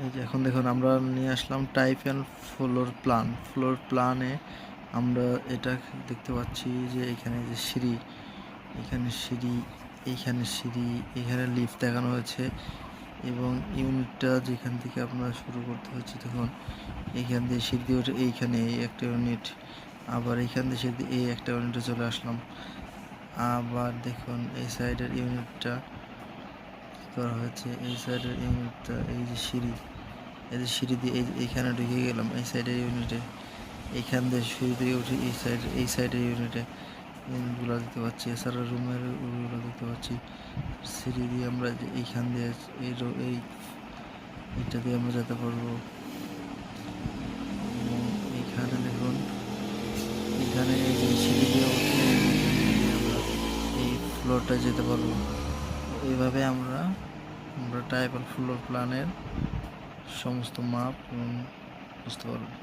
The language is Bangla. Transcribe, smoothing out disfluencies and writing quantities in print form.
এই যে এখন দেখুন আমরা নিয়ে আসলাম টাইপ অ্যান্ড ফ্লোর প্ল্যানে আমরা এটা দেখতে পাচ্ছি যে এখানে যে সিঁড়ি, এখানে সিঁড়ি, এইখানে সিঁড়ি, এখানে লিফট দেখানো হয়েছে এবং ইউনিটটা যেখান থেকে আপনার শুরু করতে হচ্ছে দেখুন এইখান দিয়ে সিঁড়ি দিয়ে উঠে এইখানে এই একটা ইউনিট, আবার এইখান দিয়ে সিঁড়ি এই একটা ইউনিটে চলে আসলাম। আবার দেখুন এই সাইডের ইউনিটটা করা হয়েছে, এই সাইডের ইউনিটটা এই যে সিঁড়ি, এই যে সিঁড়ি দিয়ে এইখানে ঢুকে গেলাম এই সাইডের ইউনিটে, এইখান দিয়ে সিঁড়ি দিয়ে উঠে এই সাইডের ইউনিটে ইউনিটগুলো দেখতে পাচ্ছি। এছাড়া রুমের ওগুলো দেখতে পাচ্ছি। সিঁড়ি দিয়ে আমরা যে এইখান দিয়ে এইটা দিয়ে আমরা যেতে পারবো। এবং এইখানে দেখুন এখানে এই যে সিঁড়ি দিয়ে উঠে আমরা এই ফ্লোরটা যেতে পারবো। এইভাবে আমরা টাইপ অ্যান্ড ফ্লোর প্ল্যানের সমস্ত মাপ বুঝতে পারবো।